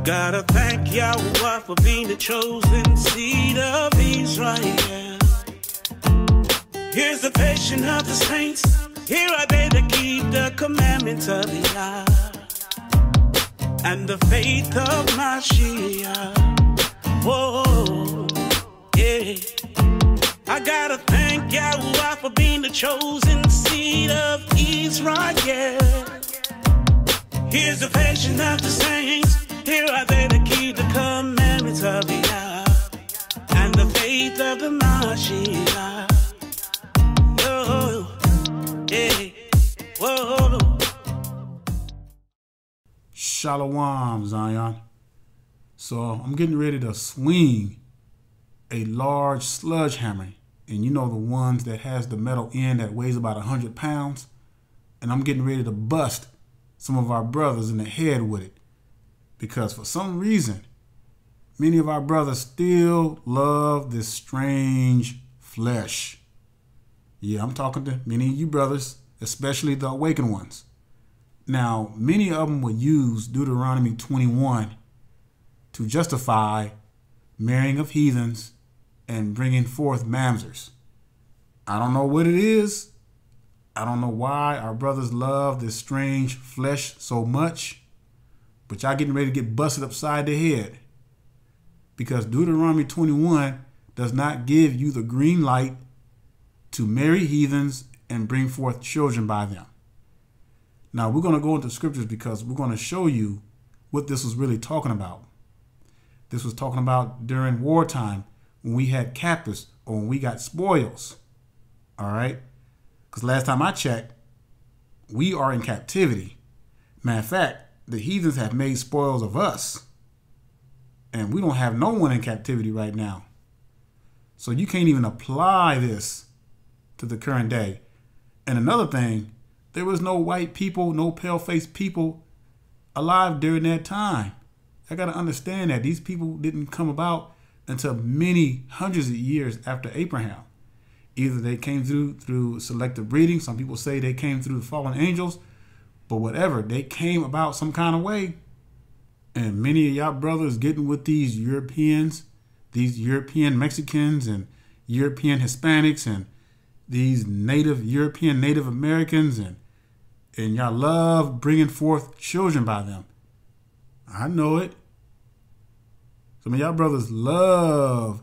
Gotta thank Yahweh for being the chosen seed of Israel. Here's the patience of the saints. Here are they that keep the commandments of the Yah and the faith of Mashiach. Whoa, yeah. I gotta thank Yahweh for being the chosen seed of Israel. Here's the patience of the saints. Here are they that keep the commandments of the Yah and the faith of the Mashiach. Whoa. Shalom, Zion. So I'm getting ready to swing a large sludge hammer, and you know the ones that has the metal end that weighs about 100 pounds, and I'm getting ready to bust some of our brothers in the head with it, because for some reason many of our brothers still love this strange flesh. Yeah, I'm talking to many of you brothers, especially the awakened ones. Now, many of them will use Deuteronomy 21 to justify marrying of heathens and bringing forth mamzers. I don't know what it is. I don't know why our brothers love this strange flesh so much, but y'all getting ready to get busted upside the head, because Deuteronomy 21 does not give you the green light to marry heathens and bring forth children by them. Now, we're going to go into scriptures because we're going to show you what this was really talking about. This was talking about during wartime when we had captives or when we got spoils. All right? Because last time I checked, we are in captivity. Matter of fact, the heathens have made spoils of us. And we don't have no one in captivity right now. So you can't even apply this to the current day. And another thing, there was no white people, no pale-faced people alive during that time. I got to understand that these people didn't come about until many hundreds of years after Abraham. Either they came through selective breeding. Some people say they came through the fallen angels. But whatever, they came about some kind of way. And many of y'all brothers getting with these Europeans, these European Mexicans and European Hispanics and these European Native Americans, and y'all love bringing forth children by them. I know it. Some of y'all brothers love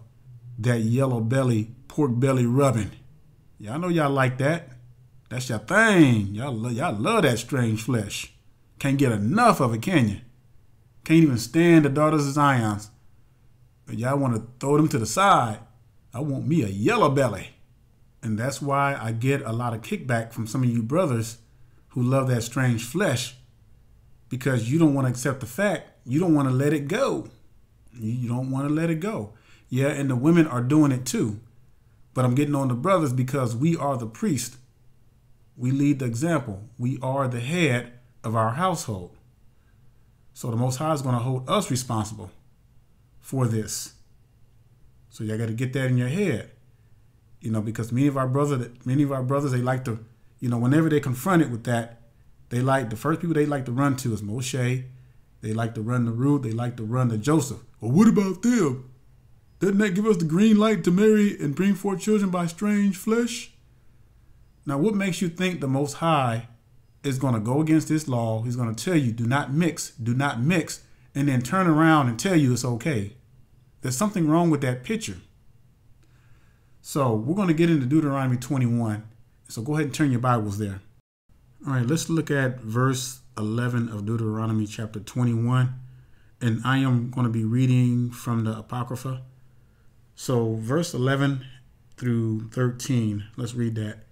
that yellow belly, pork belly rubbing. Y'all know y'all like that. That's your thing. Y'all love that strange flesh. Can't get enough of it, can you? Can't even stand the daughters of Zion. But y'all want to throw them to the side. I want me a yellow belly. And that's why I get a lot of kickback from some of you brothers who love that strange flesh, because you don't want to accept the fact. You don't want to let it go. You don't want to let it go. Yeah, and the women are doing it too. But I'm getting on the brothers because we are the priest. We lead the example. We are the head of our household. So the Most High is going to hold us responsible for this. So y'all got to get that in your head. You know, because many of our brothers, they like to, you know, whenever they're confronted with that, the first people they like to run to is Moshe. They like to run to Ruth. They like to run to Joseph. Well, what about them? Doesn't that give us the green light to marry and bring forth children by strange flesh? Now, what makes you think the Most High is going to go against this law? He's going to tell you, do not mix, and then turn around and tell you it's okay. There's something wrong with that picture. So we're going to get into Deuteronomy 21. So go ahead and turn your Bibles there. All right, let's look at verse 11 of Deuteronomy chapter 21. And I am going to be reading from the Apocrypha. So verse 11 through 13, let's read that.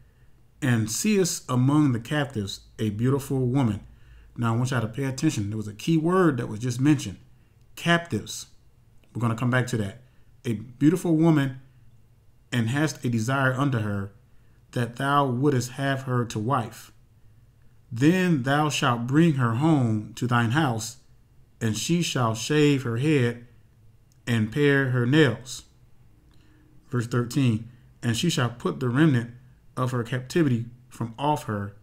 And seest among the captives a beautiful woman. Now I want y'all to pay attention. There was a key word that was just mentioned. Captives. We're going to come back to that. A beautiful woman, and hast a desire unto her, that thou wouldest have her to wife. Then thou shalt bring her home to thine house, and she shall shave her head and pare her nails. Verse 13, and she shall put the remnant of her captivity from off her,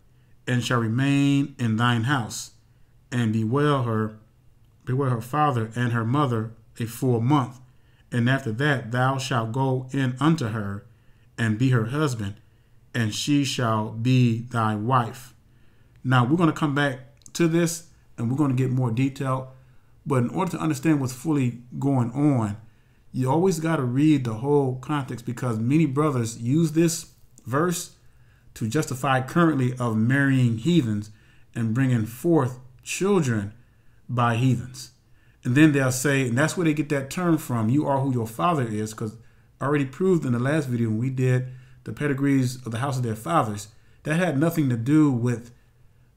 and shall remain in thine house, and bewail her beware her father and her mother a full month. And after that thou shalt go in unto her and be her husband, and she shall be thy wife. Now we're going to come back to this and we're going to get more detail. But in order to understand what's fully going on, you always got to read the whole context, because many brothers use this verse to justify currently of marrying heathens and bringing forth children by heathens. And then they'll say, and that's where they get that term from, you are who your father is, because I already proved in the last video when we did the pedigrees of the house of their fathers, that had nothing to do with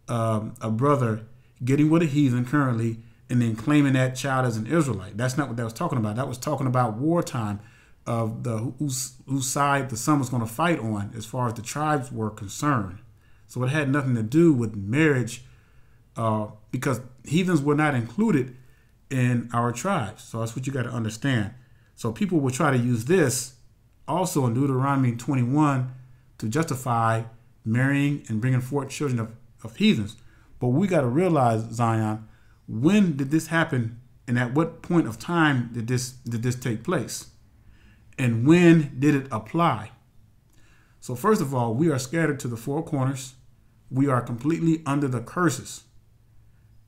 a brother getting with a heathen currently and then claiming that child as an Israelite. That's not what that was talking about. That was talking about wartime of the whose side the son was going to fight on as far as the tribes were concerned. So it had nothing to do with marriage, because heathens were not included in our tribes. So that's what you got to understand. So people will try to use this also in Deuteronomy 21 to justify marrying and bringing forth children of heathens. But we got to realize, Zion, when did this happen, and at what point of time did this take place, and when did it apply? So first of all, we are scattered to the four corners. We are completely under the curses,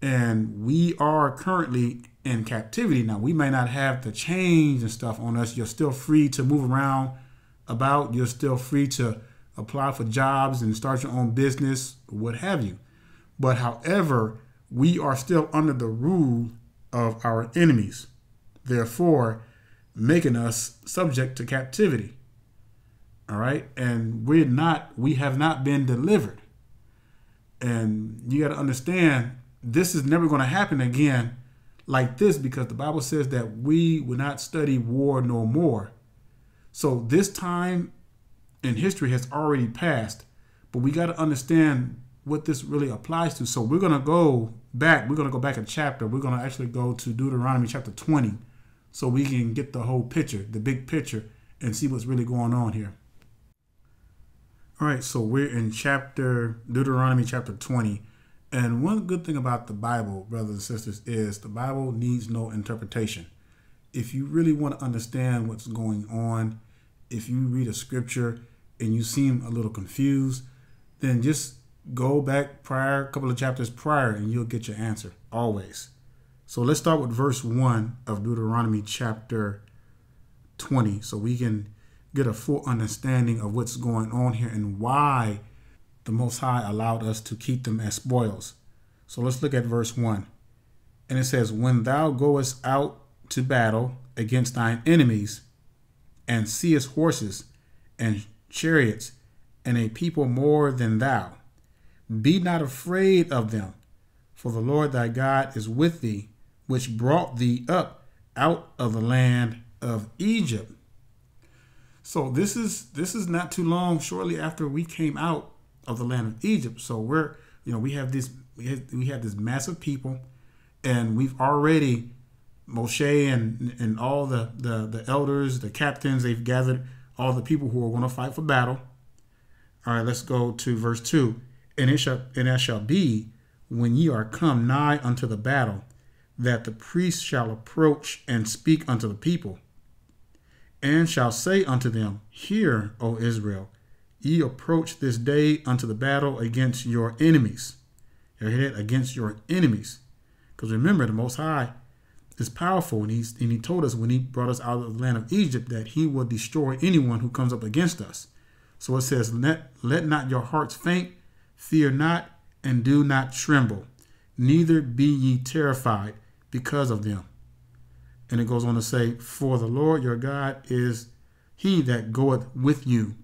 and we are currently in captivity. Now, we may not have the chains and stuff on us. You're still free to move around about. You're still free to apply for jobs and start your own business, what have you. But however, we are still under the rule of our enemies, therefore making us subject to captivity. All right. And we have not been delivered. And you got to understand, this is never going to happen again like this, because the Bible says that we will not study war no more. So this time in history has already passed, but we got to understand what this really applies to. So we're going to go back. We're going to go back a chapter. We're going to actually go to Deuteronomy chapter 20 so we can get the whole picture, the big picture, and see what's really going on here. All right, so we're in Deuteronomy chapter 20. And one good thing about the Bible, brothers and sisters, is the Bible needs no interpretation. If you really want to understand what's going on, if you read a scripture and you seem a little confused, then just go back a couple of chapters prior, and you'll get your answer always. So let's start with verse 1 of Deuteronomy chapter 20 so we can get a full understanding of what's going on here and why the Most High allowed us to keep them as spoils. So let's look at verse 1. And it says, when thou goest out to battle against thine enemies, and seest horses and chariots and a people more than thou, be not afraid of them, for the Lord thy God is with thee, which brought thee up out of the land of Egypt. So this is not too long shortly after we came out of the land of Egypt. So we have this massive people, and we've already, Moshe and all the elders, the captains, they've gathered all the people who are going to fight for battle. All right, let's go to verse 2. And it shall be, when ye are come nigh unto the battle, that the priest shall approach and speak unto the people, and shall say unto them, hear, O Israel, ye approach this day unto the battle against your enemies. You hear that? Against your enemies. Because remember, the Most High is powerful, and he told us when he brought us out of the land of Egypt that he will destroy anyone who comes up against us. So it says, let not your hearts faint, fear not, and do not tremble, neither be ye terrified because of them. And it goes on to say, for the Lord your God is he that goeth with you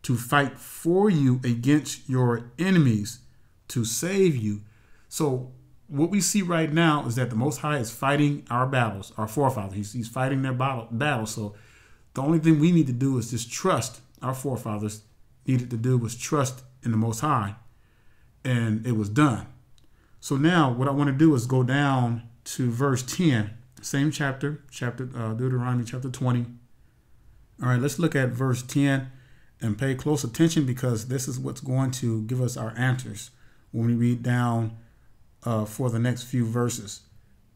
to fight for you against your enemies, to save you. So what we see right now is that the Most High is fighting our battles, our forefathers. He's fighting their battles. So the only thing we need to do is just trust. Our forefathers needed to do was trust in the Most High, and it was done. So now what I want to do is go down to verse 10, same chapter, Deuteronomy chapter 20. All right, let's look at verse 10 and pay close attention, because this is what's going to give us our answers when we read down for the next few verses.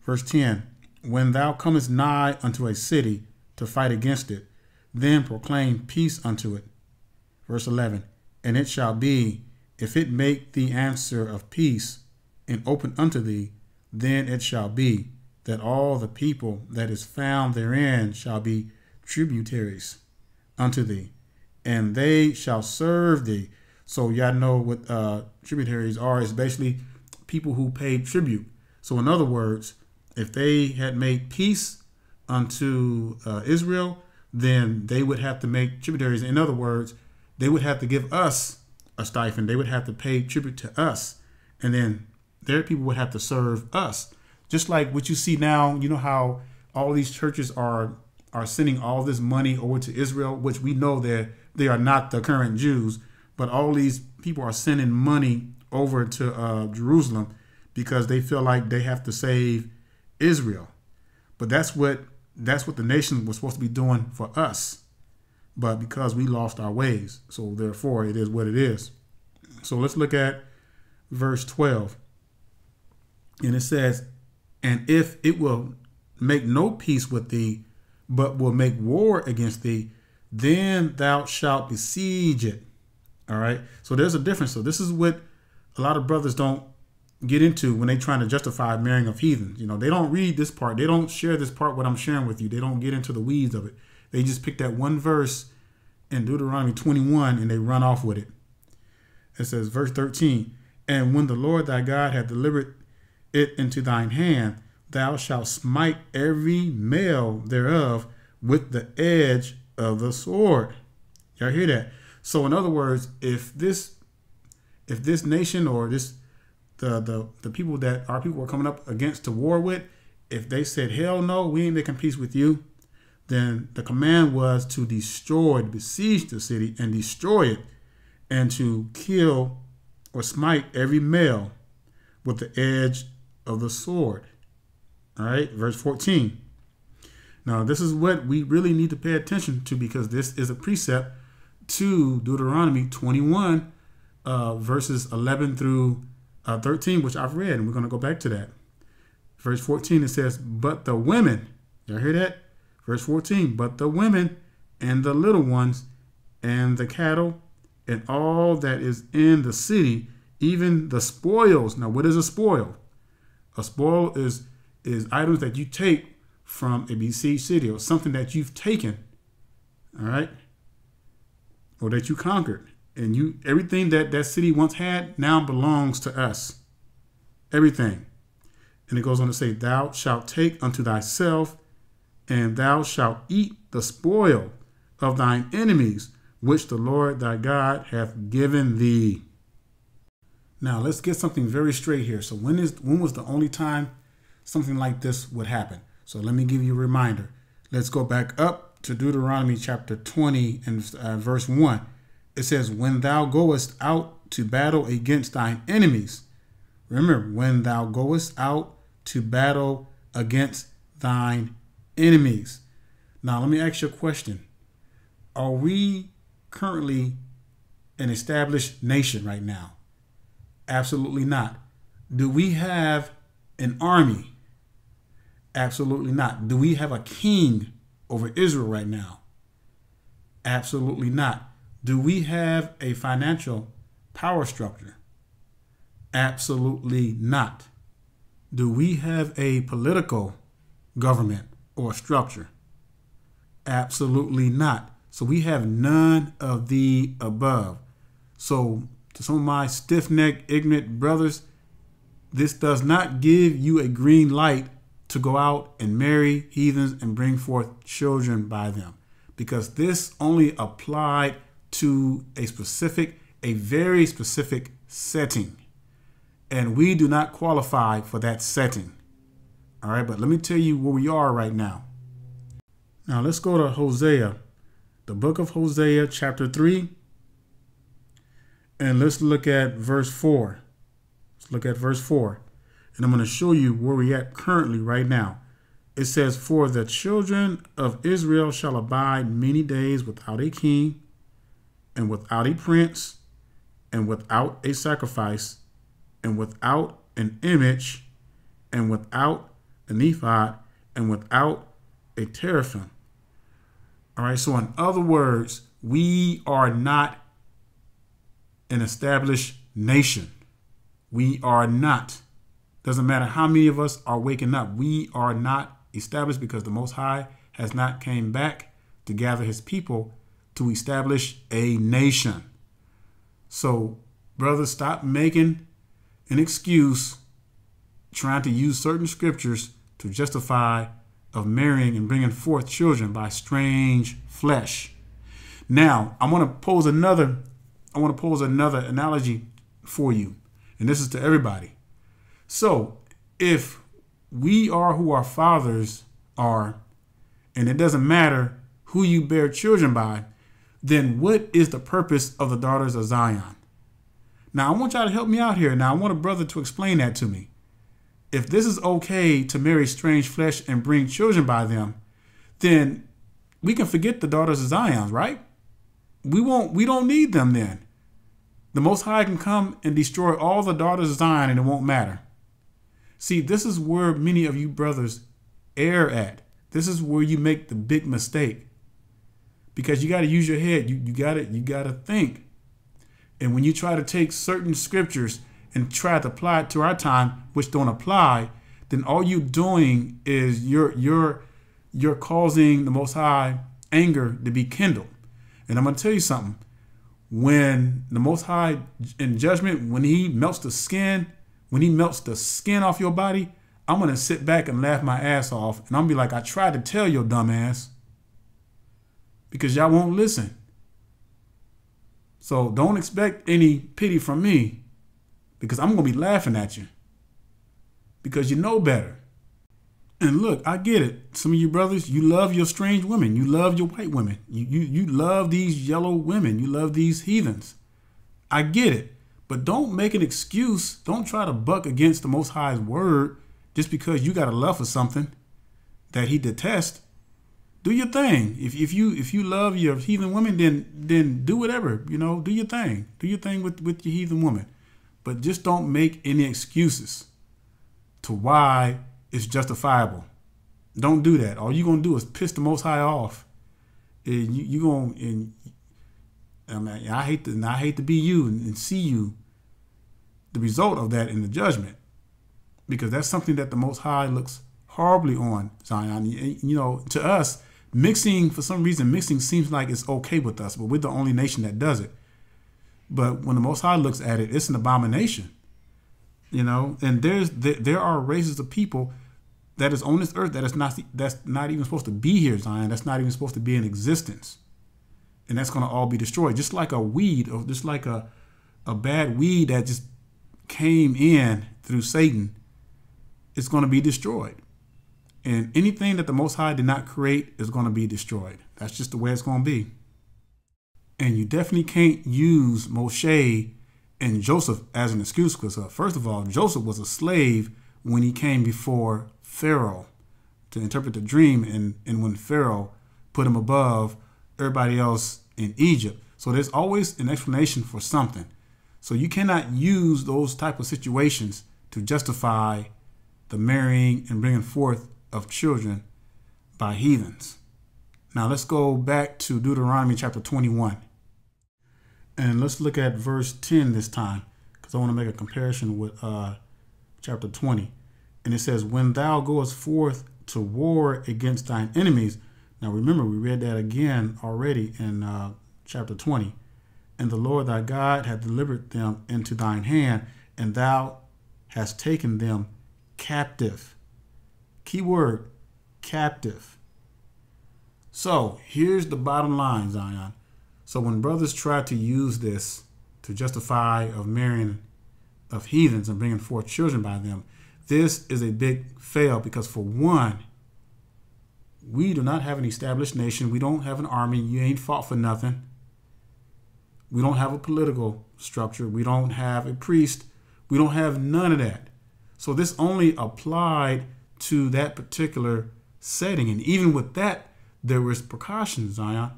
Verse 10, when thou comest nigh unto a city to fight against it, then proclaim peace unto it. Verse 11, and it shall be, if it make thee answer of peace and open unto thee, then it shall be that all the people that is found therein shall be tributaries unto thee, and they shall serve thee. So y'all know what tributaries are. It's basically people who pay tribute. So in other words, if they had made peace unto Israel, then they would have to make tributaries. In other words, they would have to give us a stipend. They would have to pay tribute to us. And then their people would have to serve us. Just like what you see now, you know how all these churches are sending all this money over to Israel, which we know that they are not the current Jews, but all these people are sending money over to Jerusalem because they feel like they have to save Israel. But that's what the nation was supposed to be doing for us. But because we lost our ways, so therefore it is what it is. So let's look at verse 12. And it says, and if it will make no peace with thee, but will make war against thee, then thou shalt besiege it. All right. So there's a difference. So this is what a lot of brothers don't get into when they're trying to justify marrying of heathens. You know, they don't read this part. They don't share this part, what I'm sharing with you. They don't get into the weeds of it. They just pick that one verse in Deuteronomy 21 and they run off with it. It says, verse 13, and when the Lord thy God hath delivered it into thine hand, thou shalt smite every male thereof with the edge of the sword. Y'all hear that? So in other words, if this nation or the people that our people are coming up against to war with, if they said, hell no, we ain't making peace with you, then the command was to destroy, besiege the city and destroy it, and to kill or smite every male with the edge of the sword. All right, verse 14. Now, this is what we really need to pay attention to, because this is a precept to Deuteronomy 21, verses 11 through 13, which I've read, and we're going to go back to that. Verse 14, it says, but the women, y'all hear that? Verse 14, but the women and the little ones and the cattle and all that is in the city, even the spoils. Now, what is a spoil? A spoil is items that you take from a besieged city, or something that you've taken, all right, or that you conquered. And everything that city once had now belongs to us. Everything. And it goes on to say, thou shalt take unto thyself, and thou shalt eat the spoil of thine enemies, which the Lord thy God hath given thee. Now, let's get something very straight here. So when was the only time something like this would happen? So let me give you a reminder. Let's go back up to Deuteronomy chapter 20 and verse 1. It says, when thou goest out to battle against thine enemies. Remember, when thou goest out to battle against thine enemies. Now, let me ask you a question. Are we currently an established nation right now? Absolutely not. Do we have an army? Absolutely not. Do we have a king over Israel right now? Absolutely not. Do we have a financial power structure? Absolutely not. Do we have a political government or structure? Absolutely not. So we have none of the above. So to some of my stiff-necked, ignorant brothers, this does not give you a green light to go out and marry heathens and bring forth children by them, because this only applied to a very specific setting, and we do not qualify for that setting. All right, but let me tell you where we are right now. Now let's go to Hosea, the book of Hosea, chapter 3, and let's look at verse 4. Let's look at verse 4, and I'm going to show you where we're at currently right now. It says, for the children of Israel shall abide many days without a king, and without a prince, and without a sacrifice, and without an image, and without an ephod, and without a teraphim. All right, so in other words, we are not an established nation. We are not. Doesn't matter how many of us are waking up. We are not established because the Most High has not came back to gather his people to establish a nation. So, brothers, stop making an excuse trying to use certain scriptures to justify of marrying and bringing forth children by strange flesh. Now, I want to pose another analogy for you, and this is to everybody. So, if we are who our fathers are, and it doesn't matter who you bear children by, then what is the purpose of the daughters of Zion? Now, I want y'all to help me out here. Now, I want a brother to explain that to me. If this is okay to marry strange flesh and bring children by them, then we can forget the daughters of Zion, right? We don't need them then. The Most High can come and destroy all the daughters of Zion and it won't matter. See, this is where many of you brothers err at. This is where you make the big mistake. Because you got to use your head. You got to think. And when you try to take certain scriptures and try to apply it to our time, which don't apply, then all you're doing is you're causing the Most High anger to be kindled. And I'm going to tell you something. When the Most High in judgment, when he melts the skin off your body, I'm going to sit back and laugh my ass off. And I'm going to be like, I tried to tell your dumb ass. Because y'all won't listen. So don't expect any pity from me. Because I'm going to be laughing at you. Because you know better. And look, I get it. Some of you brothers, you love your strange women. You love your white women. You love these yellow women. You love these heathens. I get it. But don't make an excuse. Don't try to buck against the Most High's word just because you got a love for something that he detests. Do your thing. If you love your heathen women, then do whatever. Do your thing. Do your thing with your heathen woman. But just don't make any excuses to why it's justifiable. Don't do that. All you're gonna do is piss the Most High off. And I hate to be you and see you, the result of that in the judgment, because that's something that the Most High looks horribly on, Zion. To us, for some reason, mixing seems like it's okay with us, but we're the only nation that does it. But when the Most High looks at it, it's an abomination. And there are races of people that is on this earth that's not even supposed to be here, Zion. That's not even supposed to be in existence. And that's going to all be destroyed. Just like a weed, or just like a bad weed that just came in through Satan, it's going to be destroyed. And anything that the Most High did not create is going to be destroyed. That's just the way it's going to be. And you definitely can't use Moshe and Joseph as an excuse, because first of all, Joseph was a slave when he came before Pharaoh to interpret the dream, and when Pharaoh put him above everybody else in Egypt. So there's always an explanation for something. So you cannot use those type of situations to justify the marrying and bringing forth of children by heathens. Now let's go back to Deuteronomy chapter 21. And let's look at verse 10 this time, because I want to make a comparison with chapter 20. And it says, when thou goest forth to war against thine enemies. Now remember, we read that again already in chapter 20. And the Lord thy God hath delivered them into thine hand, and thou hast taken them captive. Key word, captive. So here's the bottom line, Zion. So when brothers try to use this to justify of marrying of heathens and bringing forth children by them, this is a big fail, because for one, we do not have an established nation. We don't have an army. You ain't fought for nothing. We don't have a political structure. We don't have a priest. We don't have none of that. So this only applied to that particular setting. And even with that, there was precautions, Zion.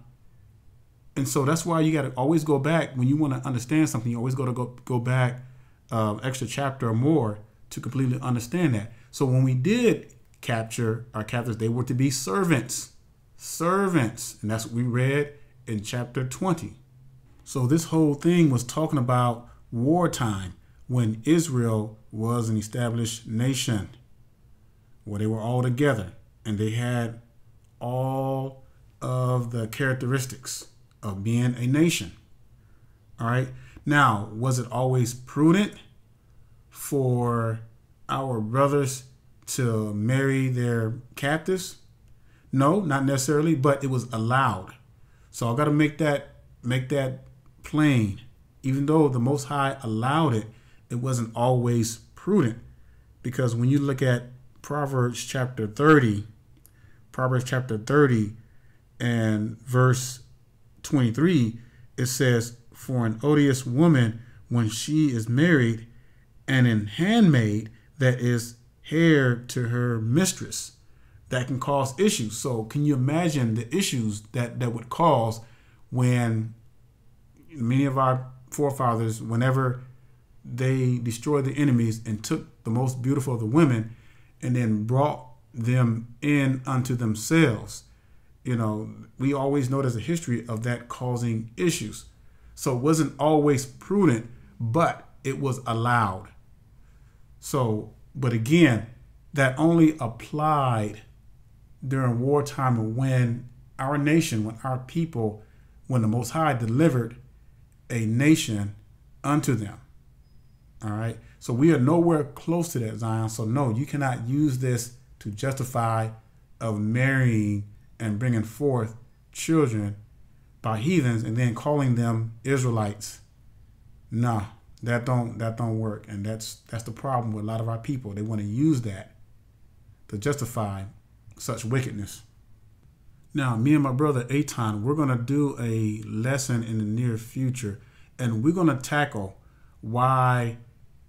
And so that's why you got to always go back. When you want to understand something, you always got to go back extra chapter or more to completely understand that. So when we did capture our captives. They were to be servants. Servants. And that's what we read in chapter 20. So this whole thing was talking about wartime when Israel was an established nation where they were all together and they had all of the characteristics of being a nation. All right. Now, was it always prudent for our brothers to marry their captives? No, not necessarily, but it was allowed. So I got to make that plain. Even though the Most High allowed it, it wasn't always prudent. Because when you look at Proverbs chapter 30 and verse 23, it says, for an odious woman, when she is married, and an handmaid that is heir to her mistress, that can cause issues. So can you imagine the issues that would cause when many of our forefathers, whenever they destroyed the enemies and took the most beautiful of the women and then brought them in unto themselves? You know, we always know there's a history of that causing issues. So it wasn't always prudent, but it was allowed. So, but again, that only applied during wartime when our nation, when our people, when the Most High delivered a nation unto them. All right. So we are nowhere close to that, Zion. So no, you cannot use this to justify of marrying and bringing forth children by heathens and then calling them Israelites. Nah, that don't work. And that's the problem with a lot of our people. They want to use that to justify such wickedness. Now, me and my brother Aton, we're going to do a lesson in the near future, and we're going to tackle why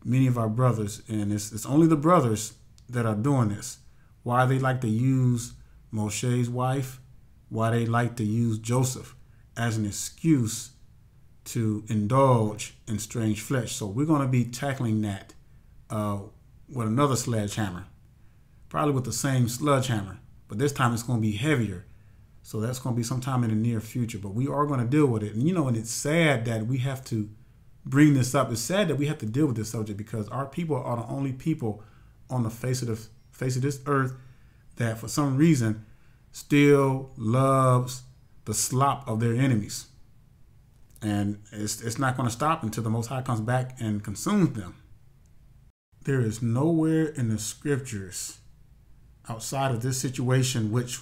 many of our brothers, and it's only the brothers that are doing this, why they like to use Moshe's wife, why they like to use Joseph as an excuse to indulge in strange flesh. So we're going to be tackling that with another sledgehammer, probably with the same sledgehammer, but this time it's going to be heavier. So that's going to be sometime in the near future, but we are going to deal with it. And, you know, and it's sad that we have to bring this up. It's sad that we have to deal with this subject because our people are the only people on the face of this earth that for some reason still loves the slop of their enemies. And it's not going to stop until the Most High comes back and consumes them. There is nowhere in the scriptures outside of this situation which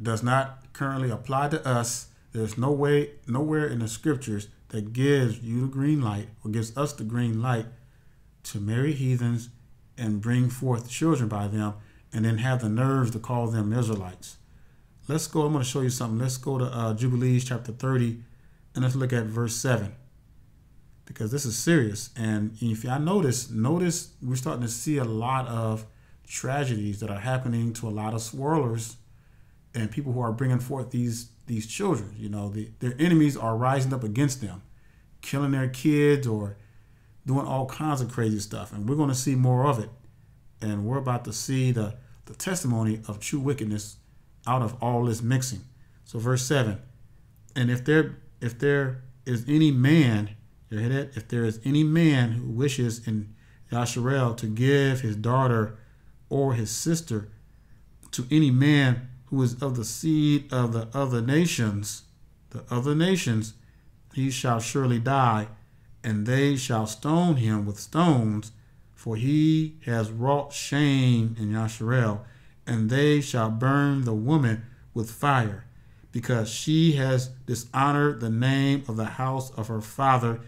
does not currently apply to us. There's nowhere in the scriptures that gives you the green light or gives us the green light to marry heathens and bring forth children by them and then have the nerves to call them Israelites. Let's go. I'm going to show you something. Let's go to Jubilees chapter 30 and let's look at verse 7 because this is serious. And if y'all notice we're starting to see a lot of tragedies that are happening to a lot of swirlers and people who are bringing forth these children. You know, their enemies are rising up against them, killing their kids or doing all kinds of crazy stuff. And we're going to see more of it. And we're about to see the testimony of true wickedness out of all this mixing. So verse 7, and if there is any man, you hear that? If there is any man who wishes in Yashar'el to give his daughter or his sister to any man who is of the seed of the other nations, he shall surely die, and they shall stone him with stones, for he has wrought shame in Yashar'el, and they shall burn the woman with fire, because she has dishonored the name of the house of her father,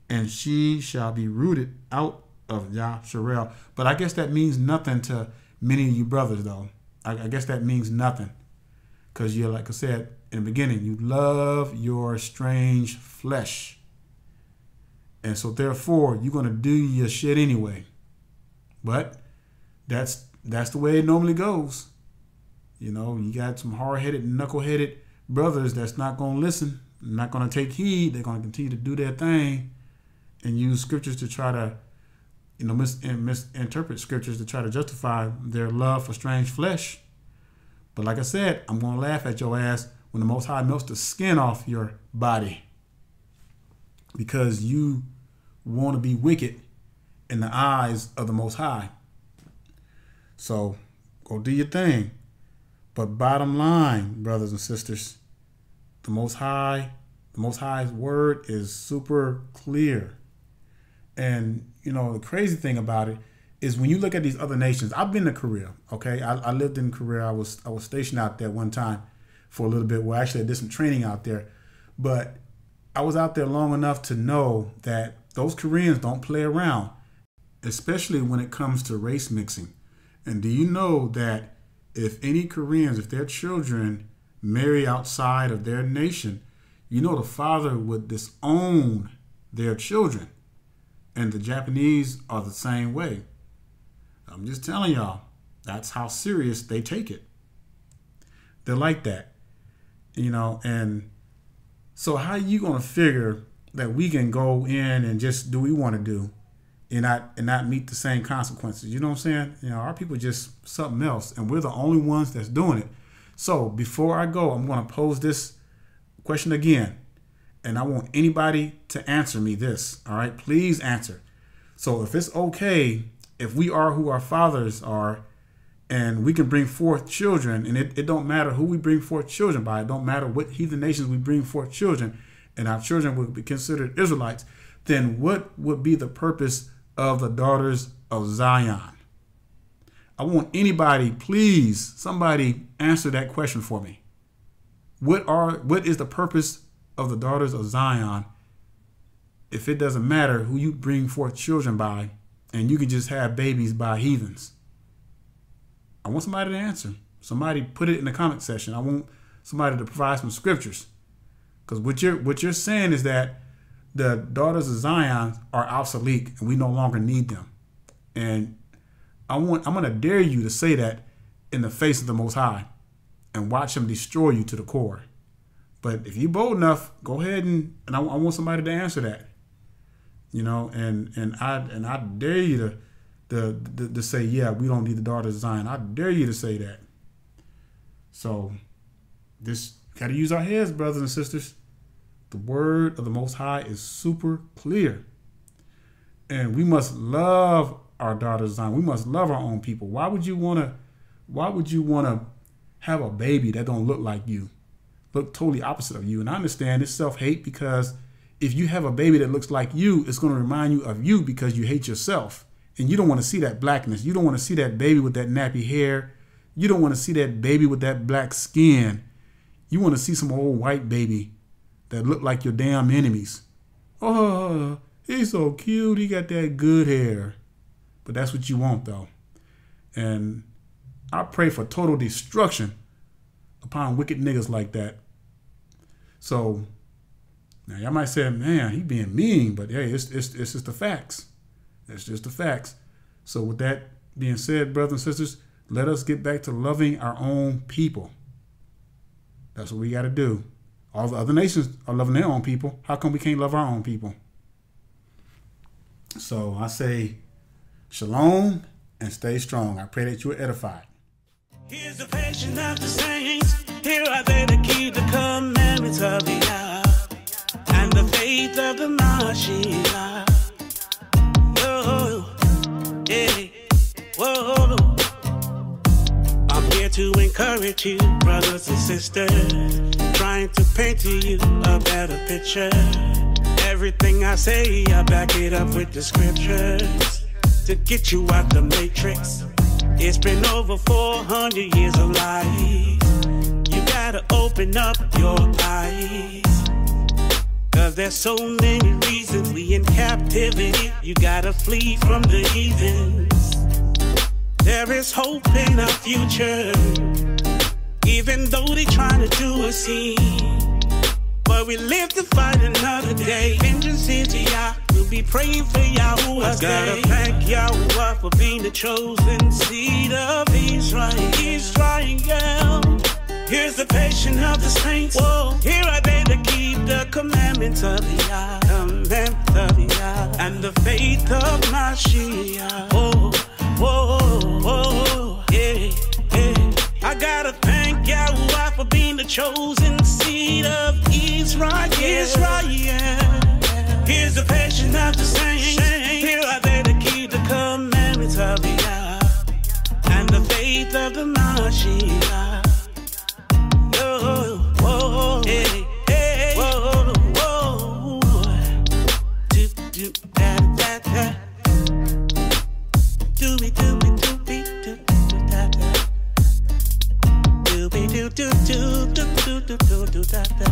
and she shall be rooted out of Yashar'el. But I guess that means nothing to many of you brothers, though. I guess that means nothing. Because you're, like I said in the beginning, you love your strange flesh. And so therefore, you're going to do your shit anyway. But that's the way it normally goes. You know, you got some hard-headed, knuckle-headed brothers that's not going to listen, not going to take heed. They're going to continue to do their thing and use scriptures to try to, misinterpret scriptures to try to justify their love for strange flesh. But like I said, I'm going to laugh at your ass when the Most High melts the skin off your body because you want to be wicked in the eyes of the Most High. So go do your thing. But bottom line, brothers and sisters, the Most High's word is super clear. And, the crazy thing about it is when you look at these other nations, I've been to Korea, okay? I lived in Korea. I was stationed out there one time for a little bit. Well, actually, I did some training out there. But I was out there long enough to know that those Koreans don't play around, especially when it comes to race mixing. And do you know that if any Koreans, if their children marry outside of their nation, the father would disown their children. And the Japanese are the same way. I'm just telling y'all, that's how serious they take it. They're like that, and so how you going to figure that we can go in and just do what we want to do and not meet the same consequences? You know what I'm saying? Our people just something else, and we're the only ones that's doing it. So before I go, I'm going to pose this question again. And I want anybody to answer me this. All right, please answer. So if it's okay, if we are who our fathers are, and we can bring forth children, and it don't matter who we bring forth children by, it don't matter what heathen nations we bring forth children, and our children would be considered Israelites, then what would be the purpose of the daughters of Zion? I want anybody, please, somebody answer that question for me. What is the purpose of the daughters of Zion if it doesn't matter who you bring forth children by and you can just have babies by heathens? I want somebody to answer. Somebody put it in the comment section. I want somebody to provide some scriptures, because what you're saying is that the daughters of Zion are obsolete and we no longer need them. And I'm going to dare you to say that in the face of the Most High and watch him destroy you to the core. But if you're bold enough, go ahead and I want somebody to answer that, and I dare you to say, yeah, we don't need the daughters of Zion. I dare you to say that. So this got to use our heads, brothers and sisters. The word of the Most High is super clear, and we must love our daughters of Zion. We must love our own people. Why would you want to have a baby that don't look like you? Look totally opposite of you. And I understand it's self-hate, because if you have a baby that looks like you, it's going to remind you of you because you hate yourself. And you don't want to see that blackness. You don't want to see that baby with that nappy hair. You don't want to see that baby with that black skin. You want to see some old white baby that look like your damn enemies. Oh, he's so cute. He got that good hair. But that's what you want, though. And I pray for total destruction upon wicked niggas like that. So now y'all might say, man, he being mean, but hey, it's just the facts. It's just the facts. So with that being said, brothers and sisters, let us get back to loving our own people. That's what we got to do. All the other nations are loving their own people. How come we can't love our own people? So I say shalom and stay strong. I pray that you are edified. Here's the passion of the saints. Here are they to keep the commandments of the Yah and the faith of the Mashiach. Oh, yeah, whoa. I'm here to encourage you, brothers and sisters, trying to paint to you a better picture. Everything I say, I back it up with the scriptures to get you out the matrix. It's been over 400 years of life. You gotta open up your eyes, 'cause there's so many reasons we in captivity. You gotta flee from the heathens. There is hope in our future, even though they trying to do us in. But we live to fight another day. Vengeance is Yah. We'll be praying for Yahuwah. I gotta thank Yahuwah for being the chosen seed of Israel. Here's the patience of the saints. Whoa. Here are they to keep the commandments of the Yah, and and the faith of Mashiach. Oh, oh, oh, yeah, yeah. I gotta thank Yahweh for being the chosen seed of Israel. Here's the passion of the saints. Here are they to keep the commandments of the Yah and the faith of the Mashiach. Oh, oh, hey, hey, whoa, whoa, do do da da da, do be do be do be do da da, do be do do do do do do do do da da,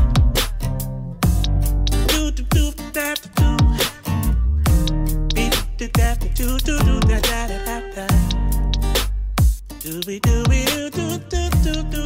do do do da do, be do da do do do da da da da, do be do do do do do do.